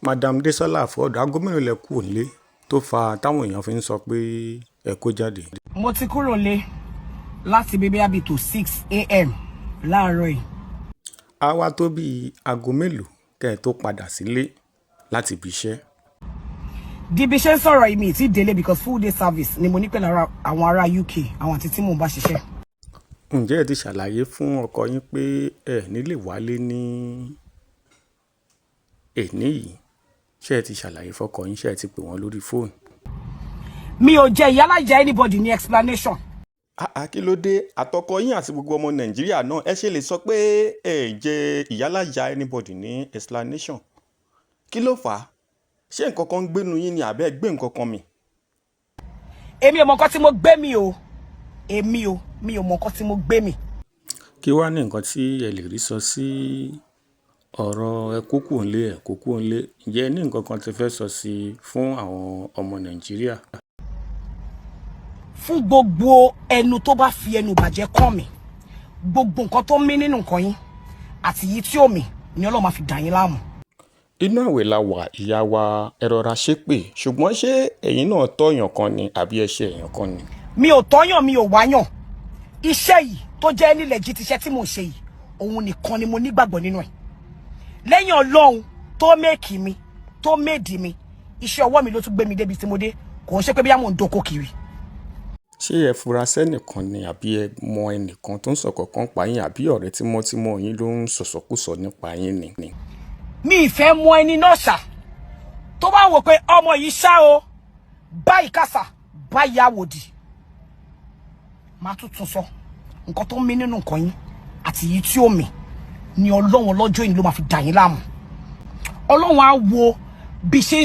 Madam Desola Ford aago mélòó lẹ kú nílé tó fa táwọn èèyàn fi ń sọ pé ẹ kó jáde. Mo ti kúrò lé láti bíbí àbí tó 6 a.m. láàárọ̀ yìí. A wá tó bí aago mélòó kẹ́ ẹ tó padà sílé láti ibi iṣẹ́. Di bí ṣe ń sọ̀rọ̀ yìí mi ti délé because full day service ni mo ní pẹ̀lú àwọn ará UK àwọn àti tí mò ń bá ṣiṣẹ́. Ǹjẹ́ ẹ ti ṣàlàyé fún ọkọ yín pé ẹ nílé wálé ní èní yìí? Ṣé ẹ ti ṣàlàyé fọ́kọ yín, ṣé ẹ ti pè wọ́n lórí fóònù? Mi ò jẹ́ ìyálàjẹ anybody ní explanation. Kí ló dé àtọkọ yín àti gbogbo ọmọ Nàìjíríà náà ẹ ṣe lè sọ pé ẹ jẹ́ ìyálàjà anybody ní explanation? Kí ló fà á? Ṣé nǹkan kan ń gbénu yín ni àbẹ́ gbé nǹkan kan mì? Èmi ò mọ nǹkan tí mo gbé mi o. Mi ò mọ nǹkan tí mo gbé mi. Kí wá ní nǹkan tí ẹ lè rí sọ sí ọ̀rọ̀ ẹ kó kúrò nílé ẹ kó kúrò nílé? Ǹjẹ́ ẹ ní nǹkan kan tí fẹ́ sọ sí fún àwọn ọmọ Nàìjíríà? Fún gbogbo ẹnu tó bá fi ẹnu bàjẹ́ kàn mí, gbogbo nǹkan tó mí nínú nǹkan yín àti yìí tí ò mí ni Ọlọ́run máa fi dà yín láàmú. Inú àwẹ̀ la wà, ìyá wa ẹ rọra ṣépè, ṣùgbọ́n ṣé ẹ̀yin náà tọ́yàn kan ni àbí ẹ ṣe èèyàn kan ni? Mi ò tọ́yàn, mi ò wáyàn. Iṣẹ́ yìí tó jẹ́ ní legit iṣẹ́ tí mò ń ṣe yìí, òun nìkan ni mo nígbàgbọ́ nínú ẹ̀. Lẹ́yìn Ọlọ́run tó méèkì mi, tó méèdì mi, iṣẹ́ ọwọ́ mi ló tún gbé mi débi tí mo dé. Kò ń ṣe pé bí àmọ́ ń dóko kiri. Ṣé ẹ fura sẹ́nìkan ni àbí ẹ mọ ẹnìkan tó ń sọ̀kọ̀ kan pa yín àbí ọ̀rẹ́ tímọ́tímọ́ yín ló ń sọ̀sọ̀kúsọ nípa yín ni? Mi ìfẹ́ mọ ẹni náà ṣá tó bá wò pé ọmọ yìí ṣá o báyìí kásà báyìí àwòdì. Máa tún sọ nǹkan tó ń mí nínú nǹkan yín àti yìí tí ó mì ni Ọlọ́run lọ́jọ́ yìí ló máa fi dà yín láàmú. Ọlọ́run á wo bí ṣe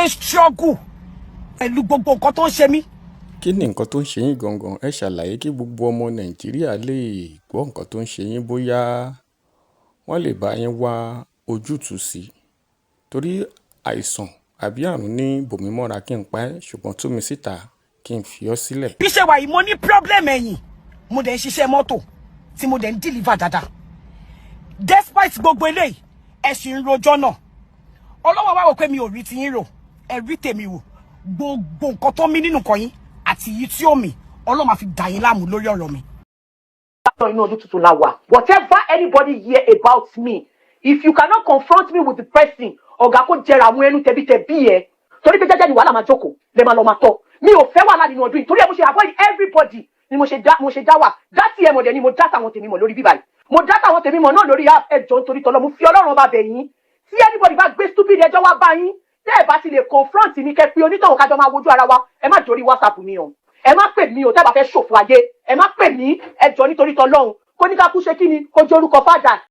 ń struggle pẹ̀lú gbogbo nǹkan tó ń ṣe mí. Kí ni nǹkan tó ń ṣe yín gangan? Ẹ ṣàlàyé kí gbogbo ọmọ Nàìjíríà lè gbọ́ nǹkan tó ń ṣe yín bóyá wọ́n lè bá yín wá ojútùú sí. Torí àìsàn àbí àrùn ní bòmímọ́ra kí n pa ẹ́ ṣùgbọ́n tú mi síta kí n fi ọ́ sílẹ̀. Bí ṣe wà yìí mo ní problem ẹ̀yìn, mo dẹ̀ ń ṣiṣẹ́ mọ́tò tí mo dẹ̀ ń deliver dáadáa. Despite gbogbo eléyìí ẹ sì ń rojọ́ náà. Ọlọ́wọ́ wá wò pé mi ò rí ti yín rò, ẹ rí tèmi wò. Gbogbo nǹkan tó mí nínú nǹkan yín àti yìí tí ó mì Ọlọ́run máa fi dà yín láàmú lórí ọ̀rọ̀ mi. Whatever anybody hear about me, if you cannot confront me with the person, ọ̀gá kò jẹrà àwọn ẹnu tẹbítẹbí ẹ. Torí pé jẹ́jẹ́ ni wàhálà máa jókòó, lè máa lọ máa tọ́. Mi ò fẹ́ wàhálà nínú ọdún yìí, torí ẹ mo ṣe avoid everybody ni mo ṣe dá wà. Dá tí ẹ mọ̀ dẹ̀ ni mo dá tàwọn tèmi mọ̀ lórí bíbá yìí. Mo dá tàwọn tèmi mọ̀ náà lórí ẹjọ́ nítorí tọ́lọ́. Mo fi Ọlọ́run ọba bẹ̀ yín. Tí anybody bá gbé stupid ẹjọ́ wá bá yín, tẹ́ ẹ bá ti lè confront mi kẹ́ pé onítọ̀hún kájọ máa wojú ara wa, ẹ má jórí WhatsApp mi o. Ẹ má pè mí o, tẹ́ ẹ bá fẹ́ ṣòfò ayé. Ẹ má pè mí ẹjọ́ nítorí tọ́lọ́run. Kó ní ká kú ṣe kí ni, kó jórúkọ fàdà.